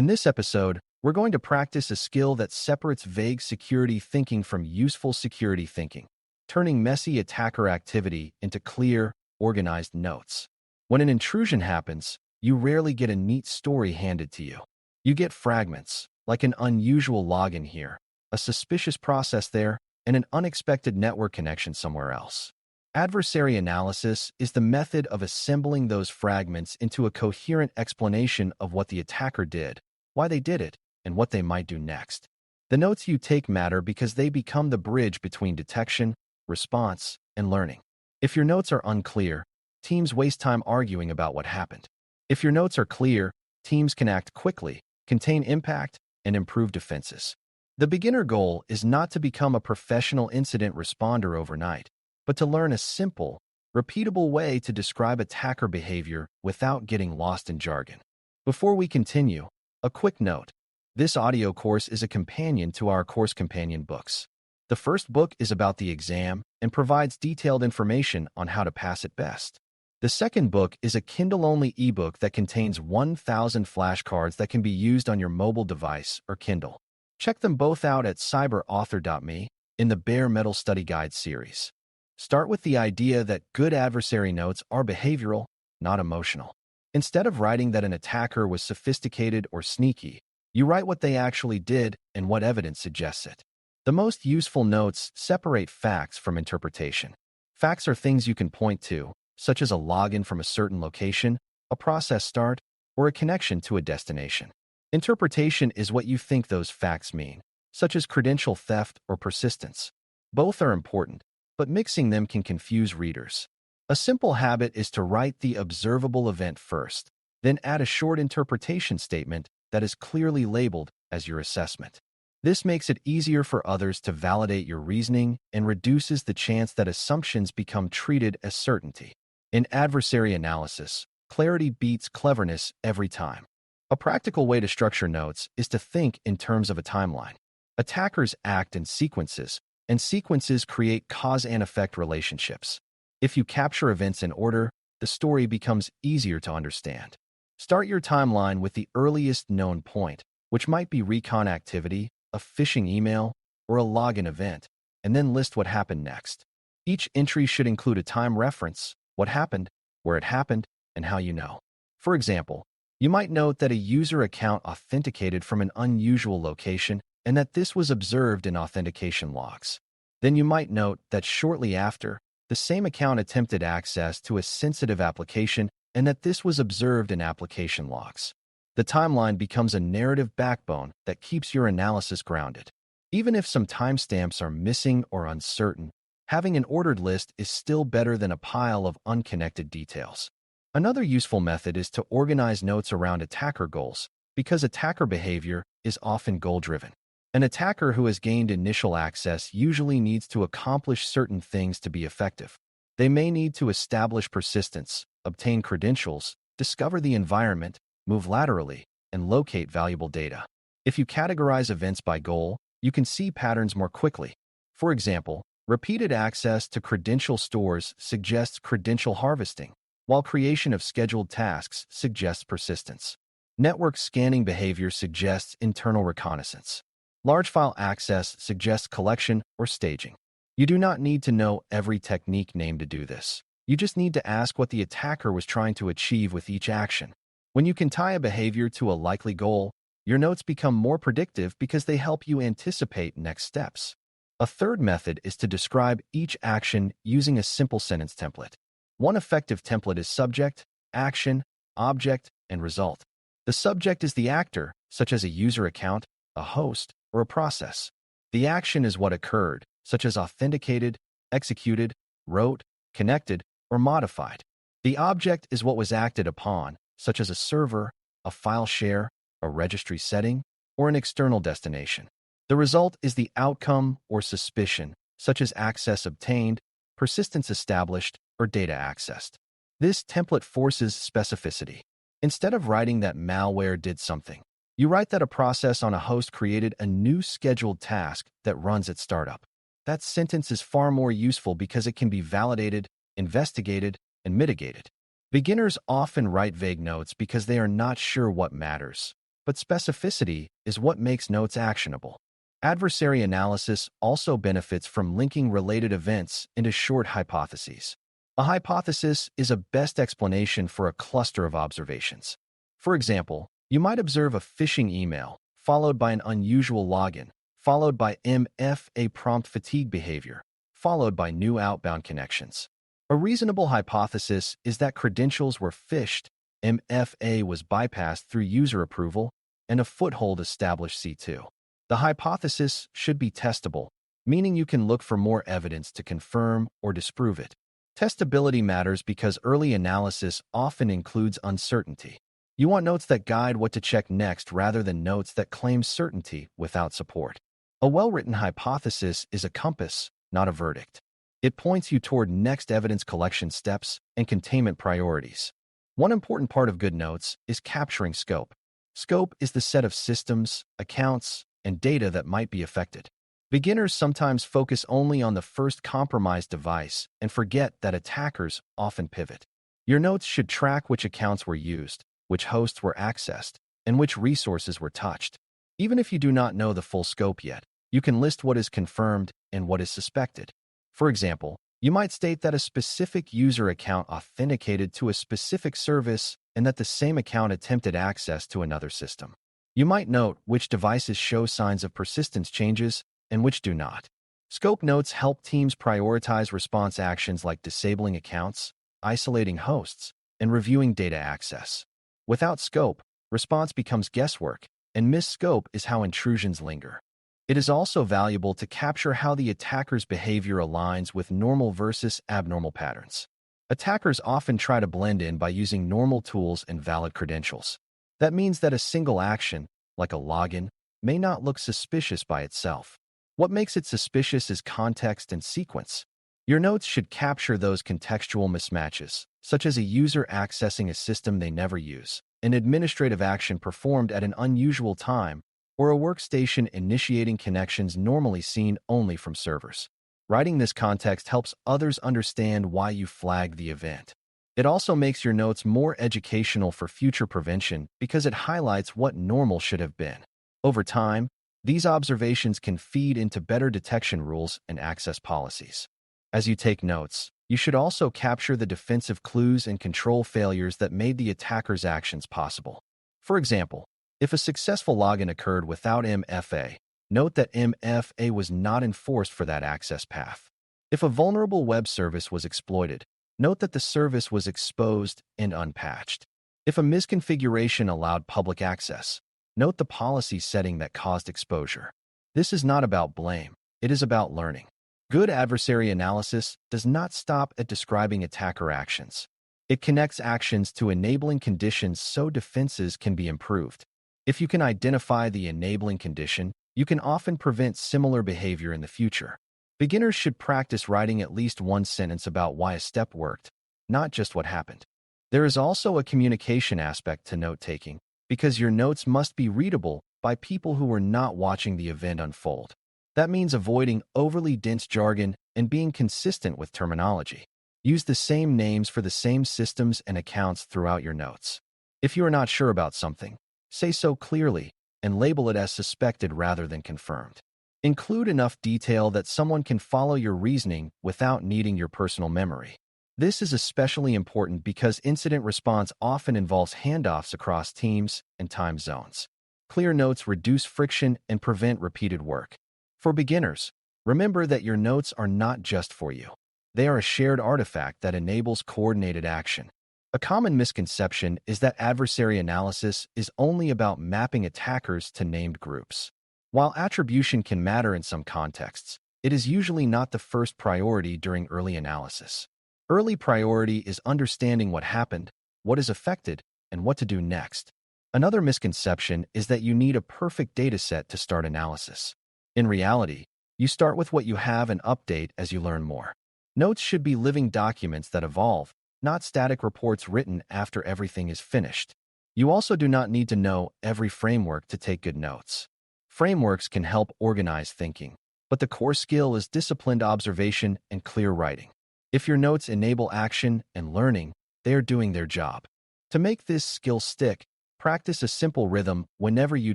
In this episode, we're going to practice a skill that separates vague security thinking from useful security thinking, turning messy attacker activity into clear, organized notes. When an intrusion happens, you rarely get a neat story handed to you. You get fragments, like an unusual login here, a suspicious process there, and an unexpected network connection somewhere else. Adversary analysis is the method of assembling those fragments into a coherent explanation of what the attacker did, why they did it, and what they might do next. The notes you take matter because they become the bridge between detection, response, and learning. If your notes are unclear, teams waste time arguing about what happened. If your notes are clear, teams can act quickly, contain impact, and improve defenses. The beginner goal is not to become a professional incident responder overnight, but to learn a simple, repeatable way to describe attacker behavior without getting lost in jargon. Before we continue, a quick note. This audio course is a companion to our course companion books. The first book is about the exam and provides detailed information on how to pass it best. The second book is a Kindle-only ebook that contains 1,000 flashcards that can be used on your mobile device or Kindle. Check them both out at cyberauthor.me in the Bare Metal Study Guide series. Start with the idea that good adversary notes are behavioral, not emotional. Instead of writing that an attacker was sophisticated or sneaky, you write what they actually did and what evidence suggests it. The most useful notes separate facts from interpretation. Facts are things you can point to, such as a login from a certain location, a process start, or a connection to a destination. Interpretation is what you think those facts mean, such as credential theft or persistence. Both are important, but mixing them can confuse readers. A simple habit is to write the observable event first, then add a short interpretation statement that is clearly labeled as your assessment. This makes it easier for others to validate your reasoning and reduces the chance that assumptions become treated as certainty. In adversary analysis, clarity beats cleverness every time. A practical way to structure notes is to think in terms of a timeline. Attackers act in sequences, and sequences create cause and effect relationships. If you capture events in order, the story becomes easier to understand. Start your timeline with the earliest known point, which might be recon activity, a phishing email, or a login event, and then list what happened next. Each entry should include a time reference, what happened, where it happened, and how you know. For example, you might note that a user account authenticated from an unusual location and that this was observed in authentication logs. Then you might note that shortly after, the same account attempted access to a sensitive application and that this was observed in application logs. The timeline becomes a narrative backbone that keeps your analysis grounded. Even if some timestamps are missing or uncertain, having an ordered list is still better than a pile of unconnected details. Another useful method is to organize notes around attacker goals, because attacker behavior is often goal-driven. An attacker who has gained initial access usually needs to accomplish certain things to be effective. They may need to establish persistence, obtain credentials, discover the environment, move laterally, and locate valuable data. If you categorize events by goal, you can see patterns more quickly. For example, repeated access to credential stores suggests credential harvesting, while creation of scheduled tasks suggests persistence. Network scanning behavior suggests internal reconnaissance. Large file access suggests collection or staging. You do not need to know every technique named to do this. You just need to ask what the attacker was trying to achieve with each action. When you can tie a behavior to a likely goal, your notes become more predictive because they help you anticipate next steps. A third method is to describe each action using a simple sentence template. One effective template is subject, action, object, and result. The subject is the actor, such as a user account, a host, or a process. The action is what occurred, such as authenticated, executed, wrote, connected, or modified. The object is what was acted upon, such as a server, a file share, a registry setting, or an external destination. The result is the outcome or suspicion, such as access obtained, persistence established, or data accessed. This template forces specificity. Instead of writing that malware did something, you write that a process on a host created a new scheduled task that runs at startup. That sentence is far more useful because it can be validated, investigated, and mitigated. Beginners often write vague notes because they are not sure what matters. but specificity is what makes notes actionable. Adversary analysis also benefits from linking related events into short hypotheses. A hypothesis is a best explanation for a cluster of observations. For example, you might observe a phishing email, followed by an unusual login, followed by MFA prompt fatigue behavior, followed by new outbound connections. A reasonable hypothesis is that credentials were phished, MFA was bypassed through user approval, and a foothold established C2. The hypothesis should be testable, meaning you can look for more evidence to confirm or disprove it. Testability matters because early analysis often includes uncertainty. You want notes that guide what to check next rather than notes that claim certainty without support. A well-written hypothesis is a compass, not a verdict. It points you toward next evidence collection steps and containment priorities. One important part of good notes is capturing scope. Scope is the set of systems, accounts, and data that might be affected. Beginners sometimes focus only on the first compromised device and forget that attackers often pivot. Your notes should track which accounts were used, which hosts were accessed, and which resources were touched. Even if you do not know the full scope yet, you can list what is confirmed and what is suspected. For example, you might state that a specific user account authenticated to a specific service and that the same account attempted access to another system. You might note which devices show signs of persistence changes and which do not. Scope notes help teams prioritize response actions like disabling accounts, isolating hosts, and reviewing data access. Without scope, response becomes guesswork, and missed scope is how intrusions linger. It is also valuable to capture how the attacker's behavior aligns with normal versus abnormal patterns. Attackers often try to blend in by using normal tools and valid credentials. That means that a single action, like a login, may not look suspicious by itself. What makes it suspicious is context and sequence. Your notes should capture those contextual mismatches, such as a user accessing a system they never use, an administrative action performed at an unusual time, or a workstation initiating connections normally seen only from servers. Writing this context helps others understand why you flagged the event. It also makes your notes more educational for future prevention because it highlights what normal should have been. Over time, these observations can feed into better detection rules and access policies. As you take notes, you should also capture the defensive clues and control failures that made the attacker's actions possible. For example, if a successful login occurred without MFA, note that MFA was not enforced for that access path. If a vulnerable web service was exploited, note that the service was exposed and unpatched. If a misconfiguration allowed public access, note the policy setting that caused exposure. This is not about blame, it is about learning. Good adversary analysis does not stop at describing attacker actions. It connects actions to enabling conditions so defenses can be improved. If you can identify the enabling condition, you can often prevent similar behavior in the future. Beginners should practice writing at least one sentence about why a step worked, not just what happened. There is also a communication aspect to note-taking, because your notes must be readable by people who are not watching the event unfold. That means avoiding overly dense jargon and being consistent with terminology. Use the same names for the same systems and accounts throughout your notes. If you are not sure about something, say so clearly and label it as suspected rather than confirmed. Include enough detail that someone can follow your reasoning without needing your personal memory. This is especially important because incident response often involves handoffs across teams and time zones. Clear notes reduce friction and prevent repeated work. For beginners, remember that your notes are not just for you. They are a shared artifact that enables coordinated action. A common misconception is that adversary analysis is only about mapping attackers to named groups. While attribution can matter in some contexts, it is usually not the first priority during early analysis. Early priority is understanding what happened, what is affected, and what to do next. Another misconception is that you need a perfect dataset to start analysis. In reality, you start with what you have and update as you learn more. Notes should be living documents that evolve, not static reports written after everything is finished. You also do not need to know every framework to take good notes. Frameworks can help organize thinking, but the core skill is disciplined observation and clear writing. If your notes enable action and learning, they are doing their job. To make this skill stick, Practice a simple rhythm whenever you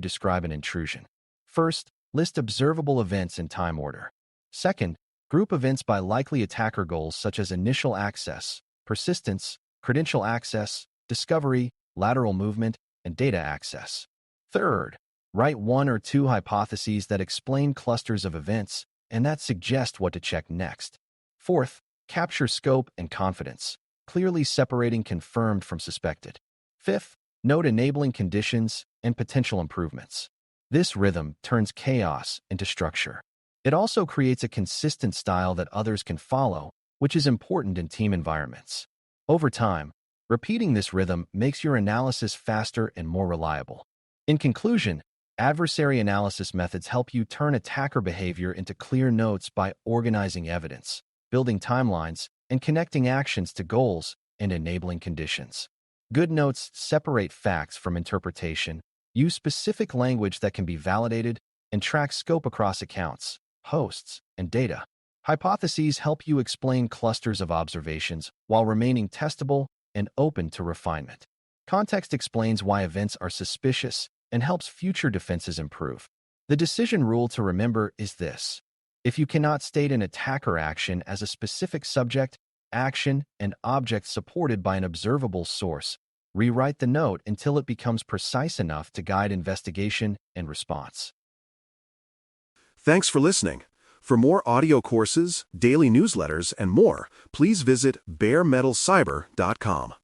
describe an intrusion. First, list observable events in time order. Second, group events by likely attacker goals such as initial access, persistence, credential access, discovery, lateral movement, and data access. Third, write one or two hypotheses that explain clusters of events and that suggest what to check next. Fourth, capture scope and confidence, clearly separating confirmed from suspected. Fifth, note enabling conditions and potential improvements. This rhythm turns chaos into structure. It also creates a consistent style that others can follow, which is important in team environments. Over time, repeating this rhythm makes your analysis faster and more reliable. In conclusion, adversary analysis methods help you turn attacker behavior into clear notes by organizing evidence, building timelines, and connecting actions to goals and enabling conditions. Good notes separate facts from interpretation, use specific language that can be validated, and track scope across accounts, hosts, and data. Hypotheses help you explain clusters of observations while remaining testable and open to refinement. Context explains why events are suspicious and helps future defenses improve. The decision rule to remember is this: if you cannot state an attacker action as a specific subject, action, and object supported by an observable source, rewrite the note until it becomes precise enough to guide investigation and response. Thanks for listening. For more audio courses, daily newsletters, and more, please visit baremetalcyber.com.